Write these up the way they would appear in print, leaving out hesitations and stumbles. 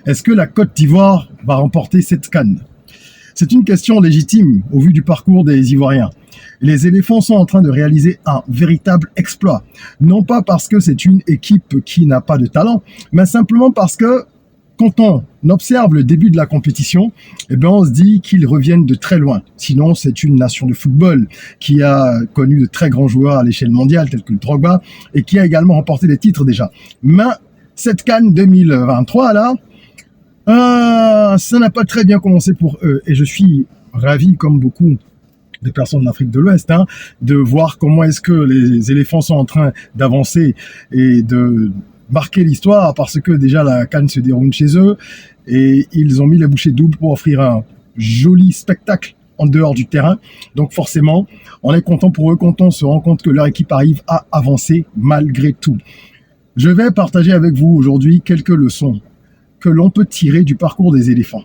Est-ce que la Côte d'Ivoire va remporter cette CAN? C'est une question légitime au vu du parcours des Ivoiriens. Les éléphants sont en train de réaliser un véritable exploit. Non pas parce que c'est une équipe qui n'a pas de talent, mais simplement parce que quand on observe le début de la compétition, eh bien on se dit qu'ils reviennent de très loin. Sinon, c'est une nation de football qui a connu de très grands joueurs à l'échelle mondiale, tels que le Drogba, et qui a également remporté des titres déjà. Mais cette CAN 2023, là, ça n'a pas très bien commencé pour eux. Et je suis ravi, comme beaucoup de personnes d'Afrique de l'Ouest, de voir comment est-ce que les éléphants sont en train d'avancer et de marquer l'histoire, parce que déjà la CAN se déroule chez eux et ils ont mis les bouchées doubles pour offrir un joli spectacle en dehors du terrain. Donc forcément, on est content pour eux quand on se rend compte que leur équipe arrive à avancer malgré tout. Je vais partager avec vous aujourd'hui quelques leçons que l'on peut tirer du parcours des éléphants.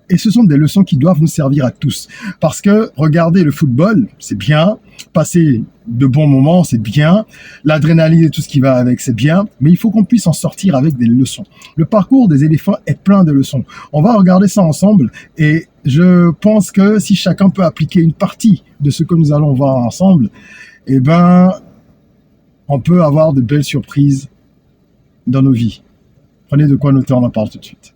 Et ce sont des leçons qui doivent nous servir à tous. Parce que regarder le football, c'est bien. Passer de bons moments, c'est bien. L'adrénaline et tout ce qui va avec, c'est bien. Mais il faut qu'on puisse en sortir avec des leçons. Le parcours des éléphants est plein de leçons. On va regarder ça ensemble. Et je pense que si chacun peut appliquer une partie de ce que nous allons voir ensemble, eh ben, on peut avoir de belles surprises dans nos vies. Prenez de quoi noter, on en parle tout de suite.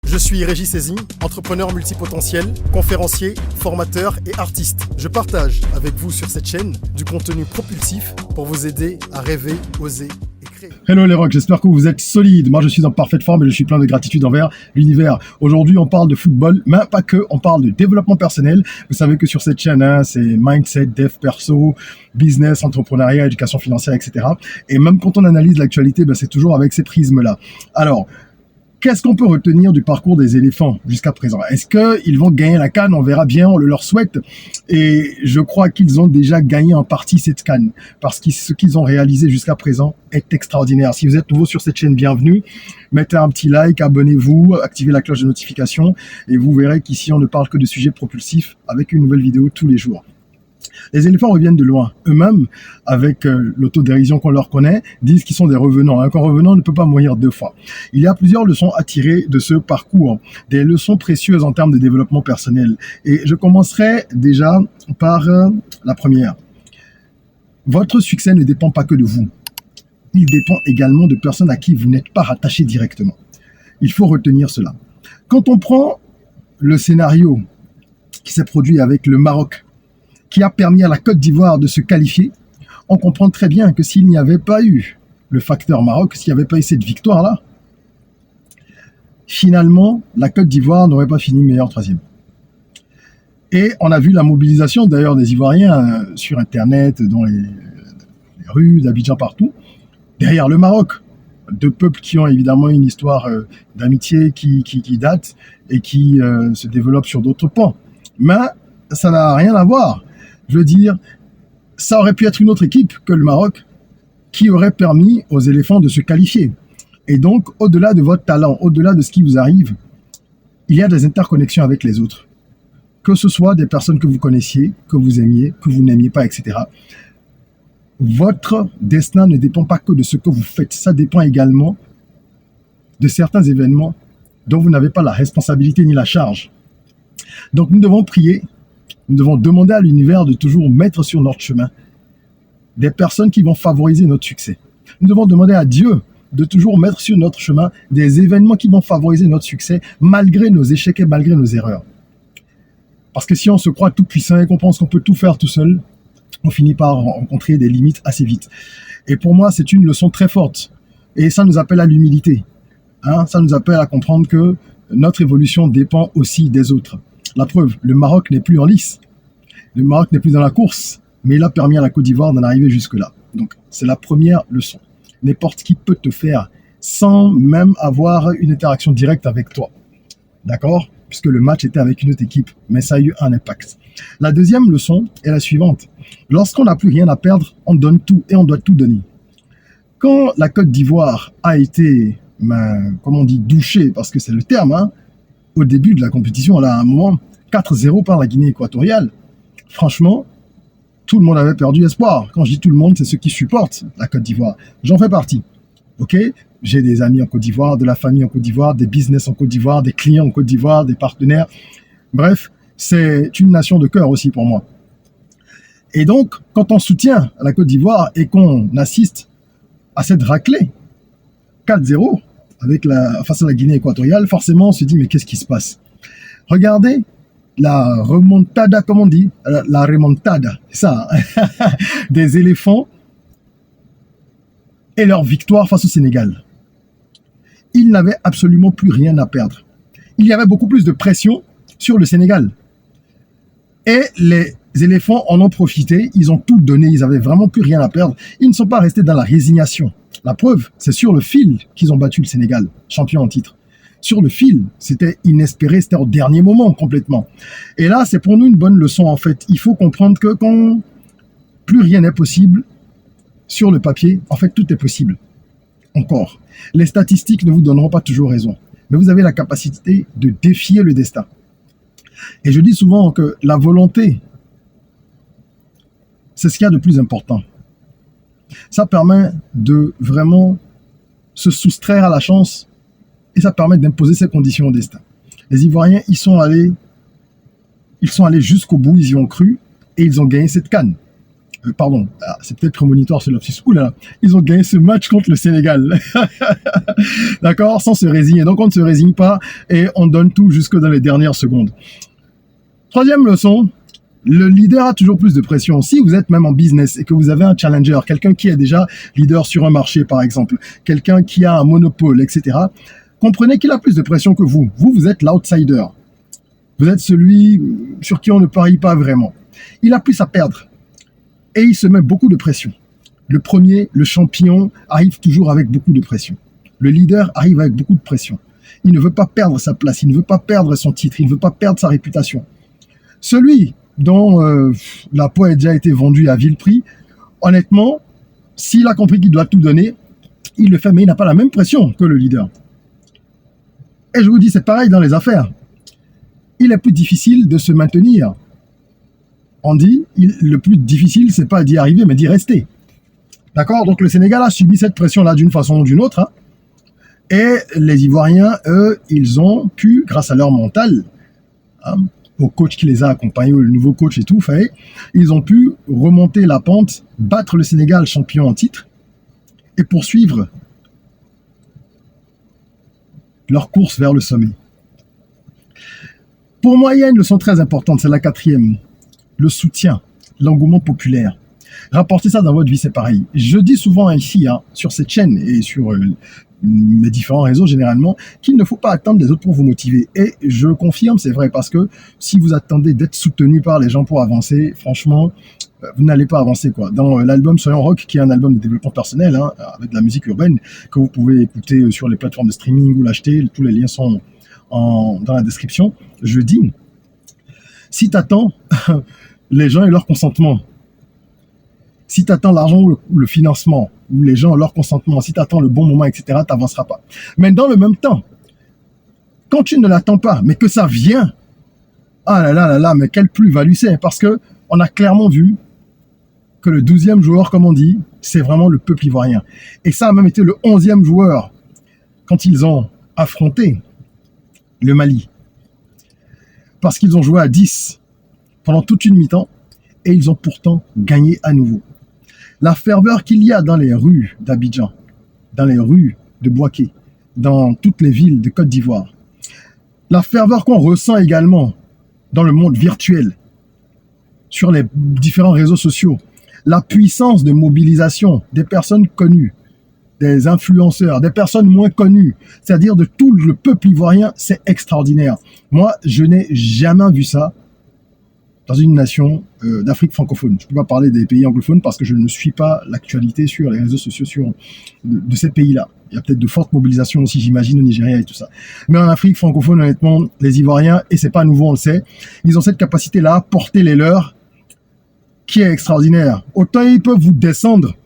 Je suis Régis Saizy, entrepreneur multipotentiel, conférencier, formateur et artiste. Je partage avec vous sur cette chaîne du contenu propulsif pour vous aider à rêver, oser et créer. Hello les rocks, j'espère que vous êtes solides. Moi je suis en parfaite forme et je suis plein de gratitude envers l'univers. Aujourd'hui on parle de football, mais pas que, on parle de développement personnel. Vous savez que sur cette chaîne, c'est mindset, dev perso, business, entrepreneuriat, éducation financière, etc. Et même quand on analyse l'actualité, c'est toujours avec ces prismes-là. Alors, qu'est-ce qu'on peut retenir du parcours des éléphants jusqu'à présent? Est-ce qu'ils vont gagner la CAN? On verra bien, on le leur souhaite. Et je crois qu'ils ont déjà gagné en partie cette CAN, parce que ce qu'ils ont réalisé jusqu'à présent est extraordinaire. Si vous êtes nouveau sur cette chaîne, bienvenue. Mettez un petit like, abonnez-vous, activez la cloche de notification et vous verrez qu'ici on ne parle que de sujets propulsifs avec une nouvelle vidéo tous les jours. Les éléphants reviennent de loin. Eux-mêmes, avec l'autodérision qu'on leur connaît, disent qu'ils sont des revenants. Qu'un revenant ne peut pas mourir deux fois. Il y a plusieurs leçons à tirer de ce parcours, des leçons précieuses en termes de développement personnel. Et je commencerai déjà par la première. Votre succès ne dépend pas que de vous. Il dépend également de personnes à qui vous n'êtes pas rattaché directement. Il faut retenir cela. Quand on prend le scénario qui s'est produit avec le Maroc, qui a permis à la Côte d'Ivoire de se qualifier, on comprend très bien que s'il n'y avait pas eu le facteur Maroc, s'il n'y avait pas eu cette victoire-là, finalement, la Côte d'Ivoire n'aurait pas fini meilleur troisième. Et on a vu la mobilisation d'ailleurs des Ivoiriens sur Internet, dans les rues d'Abidjan, partout, derrière le Maroc. Deux peuples qui ont évidemment une histoire d'amitié qui date et qui se développe sur d'autres pans. Mais ça n'a rien à voir. Je veux dire, ça aurait pu être une autre équipe que le Maroc qui aurait permis aux éléphants de se qualifier. Et donc, au-delà de votre talent, au-delà de ce qui vous arrive, il y a des interconnexions avec les autres. Que ce soit des personnes que vous connaissiez, que vous aimiez, que vous n'aimiez pas, etc. Votre destin ne dépend pas que de ce que vous faites. Ça dépend également de certains événements dont vous n'avez pas la responsabilité ni la charge. Donc, nous devons prier. Nous devons demander à l'univers de toujours mettre sur notre chemin des personnes qui vont favoriser notre succès. Nous devons demander à Dieu de toujours mettre sur notre chemin des événements qui vont favoriser notre succès malgré nos échecs et malgré nos erreurs. Parce que si on se croit tout puissant et qu'on pense qu'on peut tout faire tout seul, on finit par rencontrer des limites assez vite. Et pour moi, c'est une leçon très forte. Et ça nous appelle à l'humilité. Ça nous appelle à comprendre que notre évolution dépend aussi des autres. La preuve, le Maroc n'est plus en lice. Le Maroc n'est plus dans la course, mais il a permis à la Côte d'Ivoire d'en arriver jusque-là. Donc, c'est la première leçon. N'importe qui peut te faire sans même avoir une interaction directe avec toi. D'accord? Puisque le match était avec une autre équipe, mais ça a eu un impact. La deuxième leçon est la suivante. Lorsqu'on n'a plus rien à perdre, on donne tout et on doit tout donner. Quand la Côte d'Ivoire a été, comme on dit, douchée, parce que c'est le terme, au début de la compétition, là, à un moment, 4-0 par la Guinée équatoriale. Franchement, tout le monde avait perdu espoir. Quand je dis tout le monde, c'est ceux qui supportent la Côte d'Ivoire. J'en fais partie. Ok? J'ai des amis en Côte d'Ivoire, de la famille en Côte d'Ivoire, des business en Côte d'Ivoire, des clients en Côte d'Ivoire, des partenaires. Bref, c'est une nation de cœur aussi pour moi. Et donc, quand on soutient la Côte d'Ivoire et qu'on assiste à cette raclée 4-0 face à la Guinée équatoriale, forcément on se dit mais qu'est-ce qui se passe? Regardez la remontada, comme on dit, la remontada, c'est ça, des éléphants et leur victoire face au Sénégal. Ils n'avaient absolument plus rien à perdre. Il y avait beaucoup plus de pression sur le Sénégal. Et les éléphants en ont profité, ils ont tout donné, ils n'avaient vraiment plus rien à perdre. Ils ne sont pas restés dans la résignation. La preuve, c'est sur le fil qu'ils ont battu le Sénégal, champion en titre. Sur le fil, c'était inespéré, c'était au dernier moment complètement. Et là, c'est pour nous une bonne leçon en fait. Il faut comprendre que quand plus rien n'est possible sur le papier, en fait tout est possible. Encore. Les statistiques ne vous donneront pas toujours raison, mais vous avez la capacité de défier le destin. Et je dis souvent que la volonté, c'est ce qu'il y a de plus important. Ça permet de vraiment se soustraire à la chance et ça permet d'imposer ses conditions au destin. Les Ivoiriens, ils sont allés jusqu'au bout, ils y ont cru et ils ont gagné cette CAN. Pardon, c'est peut-être prémonitoire ce lapsus. Oula, ils ont gagné ce match contre le Sénégal. D'accord, sans se résigner. Donc on ne se résigne pas et on donne tout jusque dans les dernières secondes. Troisième leçon, le leader a toujours plus de pression. Si vous êtes même en business et que vous avez un challenger, quelqu'un qui est déjà leader sur un marché par exemple, quelqu'un qui a un monopole, etc., comprenez qu'il a plus de pression que vous. Vous êtes l'outsider. Vous êtes celui sur qui on ne parie pas vraiment. Il a plus à perdre. Et il se met beaucoup de pression. Le premier, le champion, arrive toujours avec beaucoup de pression. Le leader arrive avec beaucoup de pression. Il ne veut pas perdre sa place, il ne veut pas perdre son titre, il ne veut pas perdre sa réputation. Celui dont la peau a déjà été vendue à vil prix, honnêtement, s'il a compris qu'il doit tout donner, il le fait, mais il n'a pas la même pression que le leader. Et je vous dis, c'est pareil dans les affaires. Il est plus difficile de se maintenir. On dit, le plus difficile, c'est pas d'y arriver, mais d'y rester. D'accord? Donc le Sénégal a subi cette pression-là d'une façon ou d'une autre. Hein. Et les Ivoiriens, eux, ils ont pu, grâce à leur mental, hein, au coach qui les a accompagnés, le nouveau coach et tout, ils ont pu remonter la pente, battre le Sénégal champion en titre et poursuivre leur course vers le sommet. Pour moi, il y a une leçon très importante, c'est la quatrième. Le soutien, l'engouement populaire. Rapportez ça dans votre vie, c'est pareil. Je dis souvent ici, hein, sur cette chaîne et sur mes différents réseaux généralement, qu'il ne faut pas attendre les autres pour vous motiver. Et je confirme, c'est vrai, parce que si vous attendez d'être soutenu par les gens pour avancer, franchement, vous n'allez pas avancer, quoi. Dans l'album Soyons Rock, qui est un album de développement personnel, hein, avec de la musique urbaine, que vous pouvez écouter sur les plateformes de streaming ou l'acheter, tous les liens sont dans la description, je dis, si tu attends les gens et leur consentement, si tu attends l'argent ou le financement, ou les gens et leur consentement, si tu attends le bon moment, etc., tu n'avanceras pas. Mais dans le même temps, quand tu ne l'attends pas, mais que ça vient, ah là là là là, mais quelle plus-value c'est, parce que on a clairement vu que le 12e joueur, comme on dit, c'est vraiment le peuple ivoirien. Et ça a même été le 11e joueur quand ils ont affronté le Mali. Parce qu'ils ont joué à 10 pendant toute une mi-temps et ils ont pourtant gagné à nouveau. La ferveur qu'il y a dans les rues d'Abidjan, dans les rues de Bouaké, dans toutes les villes de Côte d'Ivoire, la ferveur qu'on ressent également dans le monde virtuel, sur les différents réseaux sociaux, la puissance de mobilisation des personnes connues, des influenceurs, des personnes moins connues, c'est-à-dire de tout le peuple ivoirien, c'est extraordinaire. Moi, je n'ai jamais vu ça dans une nation d'Afrique francophone. Je ne peux pas parler des pays anglophones parce que je ne suis pas l'actualité sur les réseaux sociaux de ces pays-là. Il y a peut-être de fortes mobilisations aussi, j'imagine, au Nigeria et tout ça. Mais en Afrique francophone, honnêtement, les Ivoiriens, et c'est pas nouveau, on le sait, ils ont cette capacité-là à porter les leurs qui est extraordinaire. Autant ils peuvent vous descendre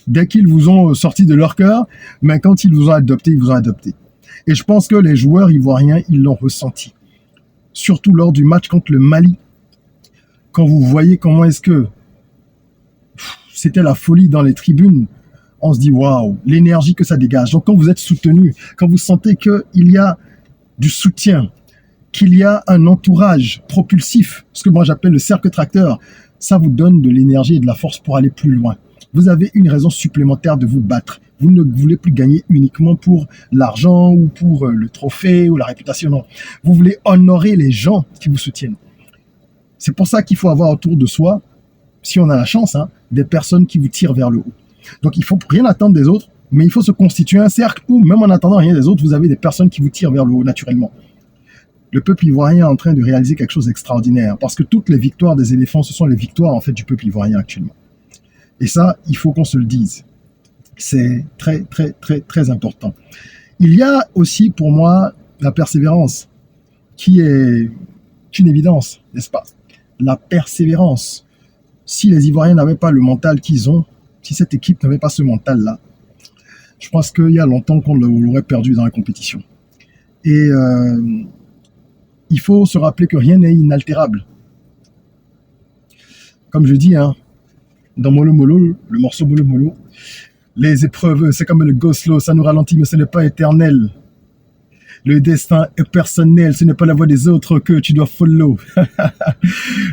dès qu'ils vous ont sorti de leur cœur, mais quand ils vous ont adopté, ils vous ont adopté. Et je pense que les joueurs ivoiriens, ils l'ont ressenti. Surtout lors du match contre le Mali, quand vous voyez comment est-ce que c'était la folie dans les tribunes, on se dit waouh, l'énergie que ça dégage. Donc quand vous êtes soutenu, quand vous sentez qu'il y a du soutien, qu'il y a un entourage propulsif, ce que moi j'appelle le cercle tracteur, ça vous donne de l'énergie et de la force pour aller plus loin. Vous avez une raison supplémentaire de vous battre. Vous ne voulez plus gagner uniquement pour l'argent ou pour le trophée ou la réputation, non. Vous voulez honorer les gens qui vous soutiennent. C'est pour ça qu'il faut avoir autour de soi, si on a la chance, des personnes qui vous tirent vers le haut. Donc il faut rien attendre des autres, mais il faut se constituer un cercle où, même en attendant rien des autres, vous avez des personnes qui vous tirent vers le haut naturellement. Le peuple ivoirien est en train de réaliser quelque chose d'extraordinaire, parce que toutes les victoires des éléphants, ce sont les victoires en fait du peuple ivoirien actuellement. Et ça, il faut qu'on se le dise. C'est très, très, très, très important. Il y a aussi pour moi la persévérance, qui est une évidence, n'est-ce pas? La persévérance. Si les Ivoiriens n'avaient pas le mental qu'ils ont, si cette équipe n'avait pas ce mental-là, je pense qu'il y a longtemps qu'on l'aurait perdu dans la compétition. Et il faut se rappeler que rien n'est inaltérable. Comme je dis, dans Molo Molo, le morceau Molo Molo, les épreuves, c'est comme le go slow, ça nous ralentit, mais ce n'est pas éternel. Le destin est personnel, ce n'est pas la voie des autres que tu dois follow.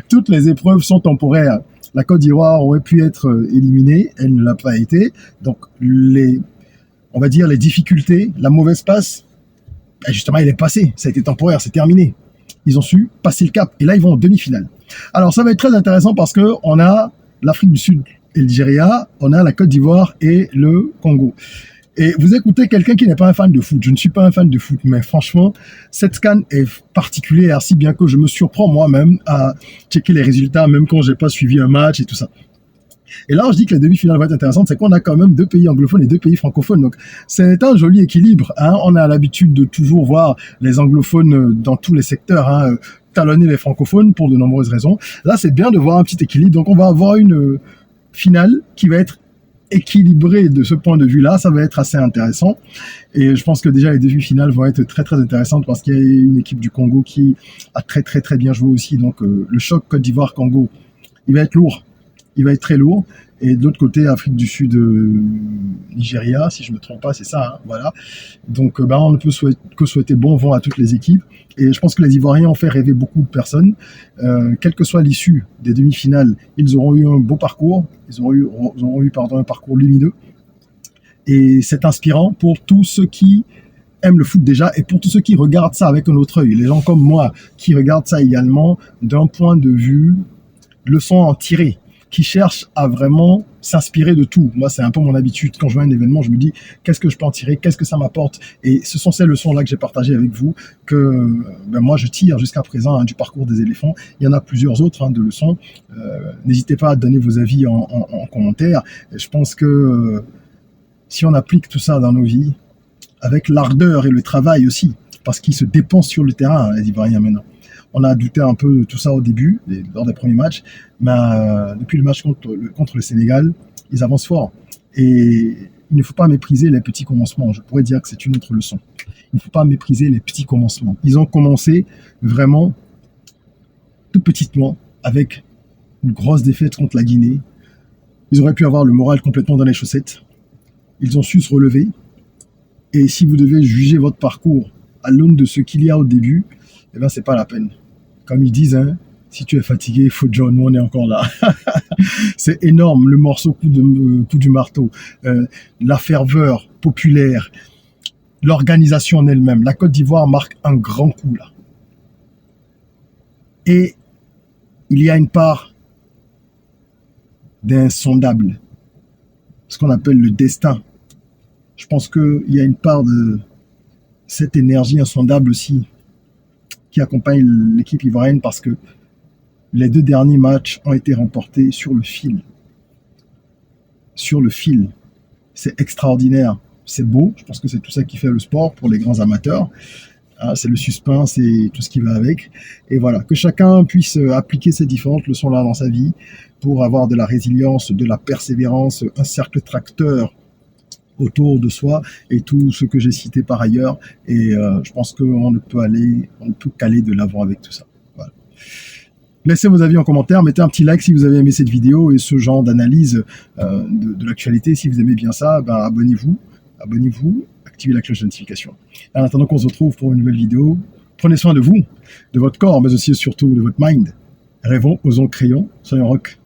Toutes les épreuves sont temporaires. La Côte d'Ivoire aurait pu être éliminée, elle ne l'a pas été. Donc, on va dire les difficultés, la mauvaise passe, justement, il est passé. Ça a été temporaire, c'est terminé. Ils ont su passer le cap. Et là, ils vont en demi-finale. Alors, ça va être très intéressant parce qu'on a l'Afrique du Sud et le Nigeria, on a la Côte d'Ivoire et le Congo. Et vous écoutez quelqu'un qui n'est pas un fan de foot. Je ne suis pas un fan de foot, mais franchement, cette CAN est particulière, si bien que je me surprends moi-même à checker les résultats, même quand j'ai pas suivi un match et tout ça. Et là, je dis que les demi-finales vont être intéressantes, c'est qu'on a quand même 2 pays anglophones et 2 pays francophones. Donc, c'est un joli équilibre. On a l'habitude de toujours voir les anglophones dans tous les secteurs, talonner les francophones pour de nombreuses raisons. Là, c'est bien de voir un petit équilibre. Donc, on va avoir une finale qui va être équilibrée de ce point de vue-là. Ça va être assez intéressant. Et je pense que déjà, les demi-finales vont être très, très intéressantes parce qu'il y a une équipe du Congo qui a très, très, très bien joué aussi. Donc, le choc Côte d'Ivoire-Congo, il va être lourd. Il va être très lourd. Et de l'autre côté, Afrique du Sud, Nigeria, si je ne me trompe pas, c'est ça, voilà. Donc, on ne peut que souhaiter bon vent à toutes les équipes. Et je pense que les Ivoiriens ont fait rêver beaucoup de personnes. Quelle que soit l'issue des demi-finales, ils auront eu un beau parcours. Ils auront eu un parcours lumineux. Et c'est inspirant pour tous ceux qui aiment le foot déjà et pour tous ceux qui regardent ça avec un autre œil. Les gens comme moi qui regardent ça également d'un point de vue leçon à en tirer, qui cherchent à vraiment s'inspirer de tout. Moi, c'est un peu mon habitude. Quand je vois un événement, je me dis, qu'est-ce que je peux en tirer? Qu'est-ce que ça m'apporte? Et ce sont ces leçons-là que j'ai partagées avec vous, que moi, je tire jusqu'à présent du parcours des éléphants. Il y en a plusieurs autres de leçons. N'hésitez pas à donner vos avis en commentaire. Et je pense que si on applique tout ça dans nos vies, avec l'ardeur et le travail aussi, parce qu'ils se dépensent sur le terrain, les Ivoiriens maintenant. On a douté un peu de tout ça au début, lors des premiers matchs, mais depuis le match contre le Sénégal, ils avancent fort. Et il ne faut pas mépriser les petits commencements. Je pourrais dire que c'est une autre leçon. Il ne faut pas mépriser les petits commencements. Ils ont commencé vraiment tout petitement, avec une grosse défaite contre la Guinée. Ils auraient pu avoir le moral complètement dans les chaussettes. Ils ont su se relever. Et si vous devez juger votre parcours à l'aune de ce qu'il y a au début, eh bien, c'est pas la peine. Comme ils disent, si tu es fatigué, il faut John, nous on est encore là. C'est énorme, le morceau coup du marteau, la ferveur populaire, l'organisation en elle-même. La Côte d'Ivoire marque un grand coup là. Et il y a une part d'insondable, ce qu'on appelle le destin. Je pense qu'il y a une part de cette énergie insondable aussi qui accompagne l'équipe ivoirienne parce que les 2 derniers matchs ont été remportés sur le fil. Sur le fil. C'est extraordinaire. C'est beau. Je pense que c'est tout ça qui fait le sport pour les grands amateurs. C'est le suspense et tout ce qui va avec. Et voilà, que chacun puisse appliquer ces différentes leçons-là dans sa vie pour avoir de la résilience, de la persévérance, un cercle tracteur autour de soi et tout ce que j'ai cité par ailleurs. Et je pense qu'on ne peut qu'aller de l'avant avec tout ça. Voilà. Laissez vos avis en commentaire, mettez un petit like si vous avez aimé cette vidéo et ce genre d'analyse de l'actualité. Si vous aimez bien ça, ben abonnez-vous, activez la cloche de notification. En attendant qu'on se retrouve pour une nouvelle vidéo, prenez soin de vous, de votre corps, mais aussi et surtout de votre mind. Rêvons, osons, créons, soyons rock.